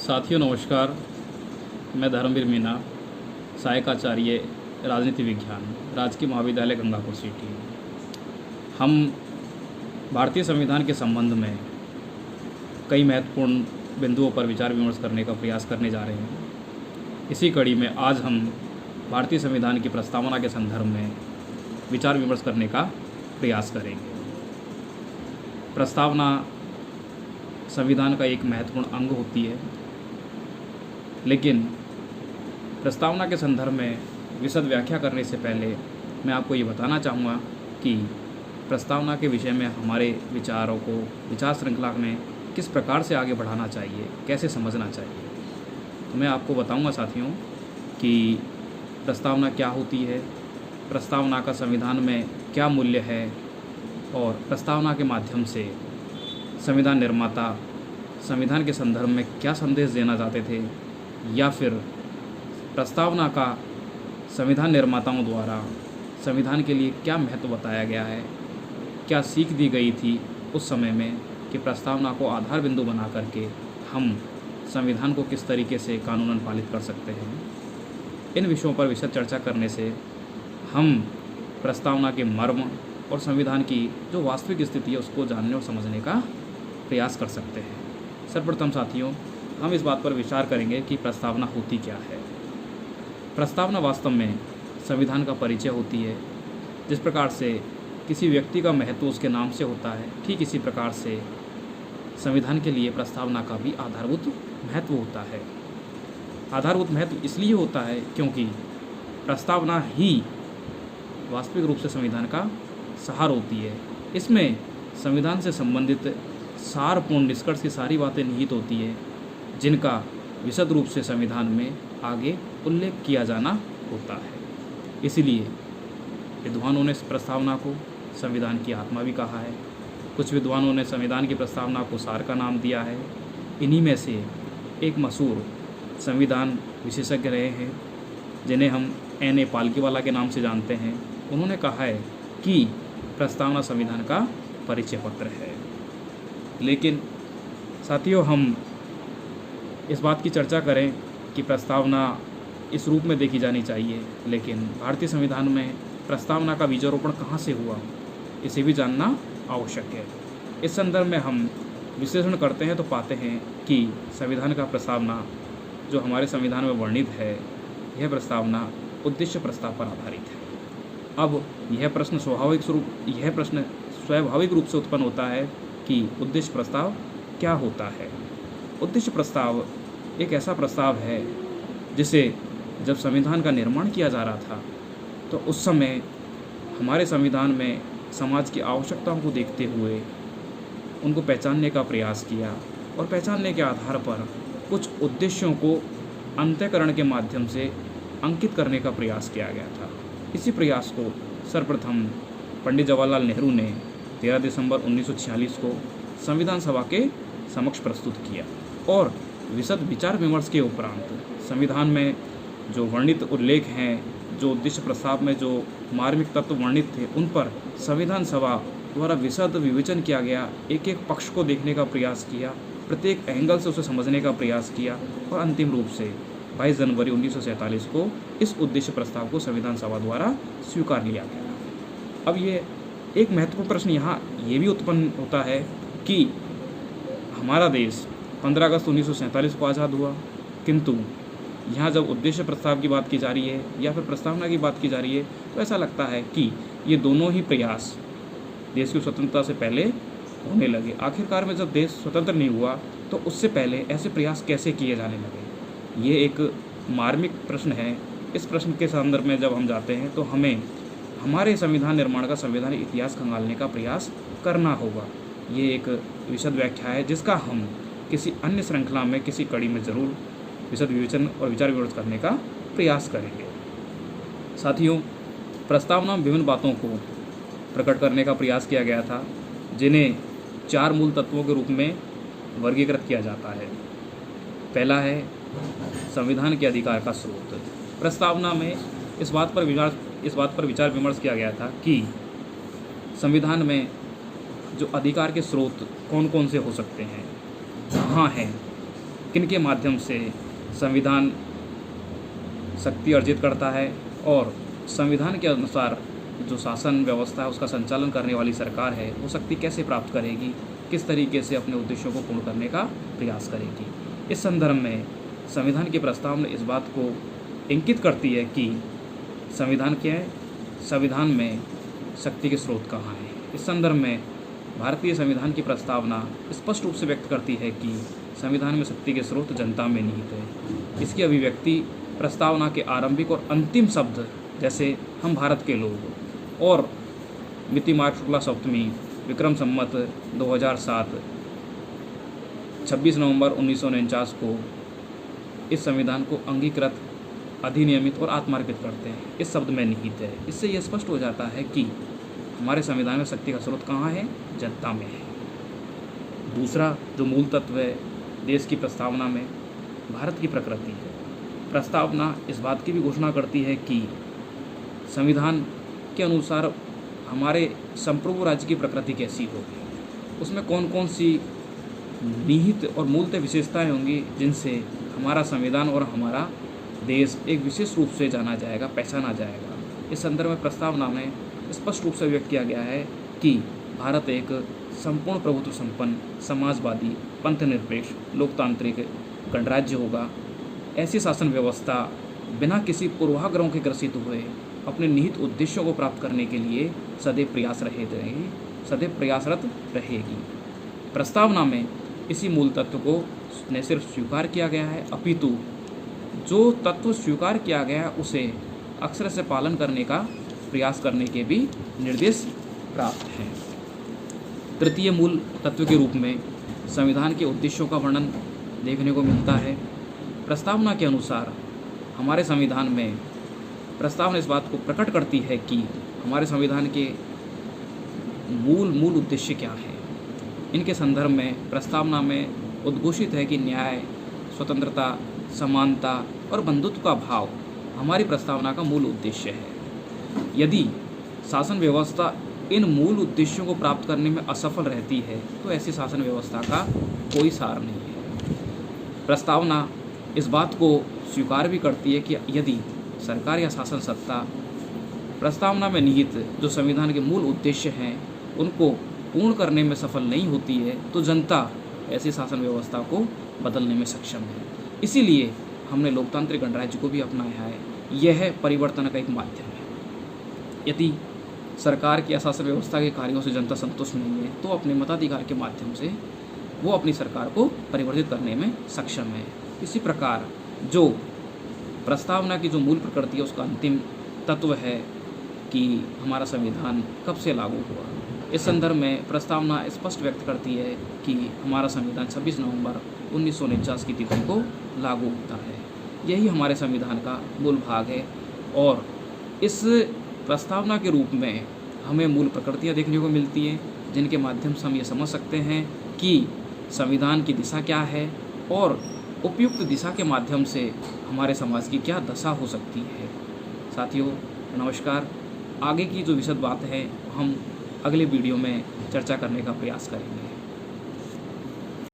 साथियों नमस्कार। मैं धर्मवीर मीना, सहायक आचार्य राजनीति विज्ञान, राजकीय महाविद्यालय गंगापुर सिटी। हम भारतीय संविधान के संबंध में कई महत्वपूर्ण बिंदुओं पर विचार विमर्श करने का प्रयास करने जा रहे हैं। इसी कड़ी में आज हम भारतीय संविधान की प्रस्तावना के संदर्भ में विचार विमर्श करने का प्रयास करेंगे। प्रस्तावना संविधान का एक महत्वपूर्ण अंग होती है, लेकिन प्रस्तावना के संदर्भ में विशद व्याख्या करने से पहले मैं आपको ये बताना चाहूँगा कि प्रस्तावना के विषय में हमारे विचारों को विचार श्रृंखला में किस प्रकार से आगे बढ़ाना चाहिए, कैसे समझना चाहिए। तो मैं आपको बताऊँगा साथियों कि प्रस्तावना क्या होती है, प्रस्तावना का संविधान में क्या मूल्य है और प्रस्तावना के माध्यम से संविधान निर्माता संविधान के संदर्भ में क्या संदेश देना चाहते थे, या फिर प्रस्तावना का संविधान निर्माताओं द्वारा संविधान के लिए क्या महत्व बताया गया है, क्या सीख दी गई थी उस समय में कि प्रस्तावना को आधार बिंदु बना करके हम संविधान को किस तरीके से कानूनन पालित कर सकते हैं। इन विषयों पर विशद चर्चा करने से हम प्रस्तावना के मर्म और संविधान की जो वास्तविक स्थिति है उसको जानने और समझने का प्रयास कर सकते हैं। सर्वप्रथम साथियों, हम इस बात पर विचार करेंगे कि प्रस्तावना होती क्या है। प्रस्तावना वास्तव में संविधान का परिचय होती है। जिस प्रकार से किसी व्यक्ति का महत्व उसके नाम से होता है, ठीक इसी प्रकार से संविधान के लिए प्रस्तावना का भी आधारभूत महत्व होता है। आधारभूत महत्व इसलिए होता है क्योंकि प्रस्तावना ही वास्तविक रूप से संविधान का सहार होती है। इसमें संविधान से संबंधित सारपूर्ण निष्कर्ष की सारी बातें निहित होती है, जिनका विशद रूप से संविधान में आगे उल्लेख किया जाना होता है। इसीलिए विद्वानों ने इस प्रस्तावना को संविधान की आत्मा भी कहा है। कुछ विद्वानों ने संविधान की प्रस्तावना को सार का नाम दिया है। इन्हीं में से एक मशहूर संविधान विशेषज्ञ रहे हैं, जिन्हें हम N.A. पालकीवाला के नाम से जानते हैं। उन्होंने कहा है कि प्रस्तावना संविधान का परिचय पत्र है। लेकिन साथियों, हम इस बात की चर्चा करें कि प्रस्तावना इस रूप में देखी जानी चाहिए, लेकिन भारतीय संविधान में प्रस्तावना का बीजारोपण कहाँ से हुआ, इसे भी जानना आवश्यक है। इस संदर्भ में हम विश्लेषण करते हैं तो पाते हैं कि संविधान का प्रस्तावना जो हमारे संविधान में वर्णित है, यह प्रस्तावना उद्देश्य प्रस्ताव पर आधारित है। अब यह प्रश्न स्वाभाविक रूप से उत्पन्न होता है कि उद्देश्य प्रस्ताव क्या होता है। उद्देश्य प्रस्ताव एक ऐसा प्रस्ताव है जिसे जब संविधान का निर्माण किया जा रहा था तो उस समय हमारे संविधान में समाज की आवश्यकताओं को देखते हुए उनको पहचानने का प्रयास किया और पहचानने के आधार पर कुछ उद्देश्यों को अंतःकरण के माध्यम से अंकित करने का प्रयास किया गया था। इसी प्रयास को सर्वप्रथम पंडित जवाहरलाल नेहरू ने 13 दिसंबर 1946 को संविधान सभा के समक्ष प्रस्तुत किया और विशद विचार विमर्श के उपरांत संविधान में जो वर्णित उल्लेख हैं, जो उद्देश्य प्रस्ताव में जो मार्मिक तत्व वर्णित थे, उन पर संविधान सभा द्वारा विशद विवेचन किया गया। एक एक पक्ष को देखने का प्रयास किया, प्रत्येक एंगल से उसे समझने का प्रयास किया और अंतिम रूप से 22 जनवरी 1947 को इस उद्देश्य प्रस्ताव को संविधान सभा द्वारा स्वीकार लिया गया। अब ये एक महत्वपूर्ण प्रश्न यहाँ ये भी उत्पन्न होता है कि हमारा देश 15 अगस्त 1947 को आज़ाद हुआ, किंतु यहाँ जब उद्देश्य प्रस्ताव की बात की जा रही है या फिर प्रस्तावना की बात की जा रही है तो ऐसा लगता है कि ये दोनों ही प्रयास देश की स्वतंत्रता से पहले होने लगे। आखिरकार में जब देश स्वतंत्र नहीं हुआ तो उससे पहले ऐसे प्रयास कैसे किए जाने लगे। ये एक मार्मिक प्रश्न है। इस प्रश्न के संदर्भ में जब हम जाते हैं तो हमें हमारे संविधान निर्माण का संवैधानिक इतिहास खंगालने का प्रयास करना होगा। ये एक विशद व्याख्या है जिसका हम किसी अन्य श्रृंखला में किसी कड़ी में ज़रूर विशद विवेचन और विचार विमर्श करने का प्रयास करेंगे। साथियों, प्रस्तावना में विभिन्न बातों को प्रकट करने का प्रयास किया गया था, जिन्हें 4 मूल तत्वों के रूप में वर्गीकृत किया जाता है। पहला है संविधान के अधिकार का स्रोत। प्रस्तावना में इस बात पर विचार विमर्श किया गया था कि संविधान में जो अधिकार के स्रोत कौन कौन से हो सकते हैं, कहाँ हैं, किनके माध्यम से संविधान शक्ति अर्जित करता है और संविधान के अनुसार जो शासन व्यवस्था है उसका संचालन करने वाली सरकार है वो शक्ति कैसे प्राप्त करेगी, किस तरीके से अपने उद्देश्यों को पूर्ण करने का प्रयास करेगी। इस संदर्भ में संविधान की प्रस्तावना इस बात को इंगित करती है कि संविधान क्या है, संविधान में शक्ति के स्रोत कहाँ हैं। इस संदर्भ में भारतीय संविधान की प्रस्तावना स्पष्ट रूप से व्यक्त करती है कि संविधान में शक्ति के स्रोत जनता में निहित है। इसकी अभिव्यक्ति प्रस्तावना के आरंभिक और अंतिम शब्द जैसे हम भारत के लोग और मिति मार्ग शुक्ला सप्तमी विक्रम संमत 2007 26 नवंबर 1949 को इस संविधान को अंगीकृत, अधिनियमित और आत्मार्पित करते हैं, इस शब्द में निहित है। इससे यह स्पष्ट हो जाता है कि हमारे संविधान में शक्ति का स्रोत कहाँ है, जनता में है। दूसरा जो मूल तत्व है देश की प्रस्तावना में, भारत की प्रकृति है। प्रस्तावना इस बात की भी घोषणा करती है कि संविधान के अनुसार हमारे संप्रभु राज्य की प्रकृति कैसी होगी, उसमें कौन कौन सी निहित और मूलतः विशेषताएं होंगी जिनसे हमारा संविधान और हमारा देश एक विशेष रूप से जाना जाएगा, पहचाना जाएगा। इस संदर्भ में प्रस्तावना में स्पष्ट रूप से व्यक्त किया गया है कि भारत एक संपूर्ण प्रभुत्व संपन्न, समाजवादी, पंथनिरपेक्ष, लोकतांत्रिक गणराज्य होगा। ऐसी शासन व्यवस्था बिना किसी पूर्वाग्रहों के ग्रसित हुए अपने निहित उद्देश्यों को प्राप्त करने के लिए सदैव प्रयासरत रहेगी। प्रस्तावना में इसी मूल तत्व को न सिर्फ स्वीकार किया गया है अपितु जो तत्व स्वीकार किया गया है उसे अक्षर से पालन करने का प्रयास करने के भी निर्देश प्राप्त हैं। तृतीय मूल तत्व के रूप में संविधान के उद्देश्यों का वर्णन देखने को मिलता है। प्रस्तावना के अनुसार हमारे संविधान में प्रस्तावना इस बात को प्रकट करती है कि हमारे संविधान के मूल उद्देश्य क्या हैं। इनके संदर्भ में प्रस्तावना में उद्घोषित है कि न्याय, स्वतंत्रता, समानता और बंधुत्व का भाव हमारी प्रस्तावना का मूल उद्देश्य है। यदि शासन व्यवस्था इन मूल उद्देश्यों को प्राप्त करने में असफल रहती है तो ऐसी शासन व्यवस्था का कोई सार नहीं है। प्रस्तावना इस बात को स्वीकार भी करती है कि यदि सरकार या शासन सत्ता प्रस्तावना में निहित जो संविधान के मूल उद्देश्य हैं उनको पूर्ण करने में सफल नहीं होती है तो जनता ऐसी शासन व्यवस्था को बदलने में सक्षम है। इसीलिए हमने लोकतांत्रिक गणराज्य को भी अपनाया है। यह परिवर्तन का एक माध्यम है। यदि सरकार की शासन व्यवस्था के कार्यों से जनता संतुष्ट नहीं है तो अपने मताधिकार के माध्यम से वो अपनी सरकार को परिवर्तित करने में सक्षम है। इसी प्रकार जो प्रस्तावना की जो मूल प्रकृति है उसका अंतिम तत्व है कि हमारा संविधान कब से लागू हुआ। इस संदर्भ में प्रस्तावना स्पष्ट व्यक्त करती है कि हमारा संविधान 26 नवंबर 1949 की तिथि को लागू होता है। यही हमारे संविधान का मूल भाग है और इस प्रस्तावना के रूप में हमें मूल प्रकृतियाँ देखने को मिलती हैं जिनके माध्यम से हम ये समझ सकते हैं कि संविधान की दिशा क्या है और उपयुक्त दिशा के माध्यम से हमारे समाज की क्या दशा हो सकती है। साथियों नमस्कार। आगे की जो विशद बात है हम अगले वीडियो में चर्चा करने का प्रयास करेंगे।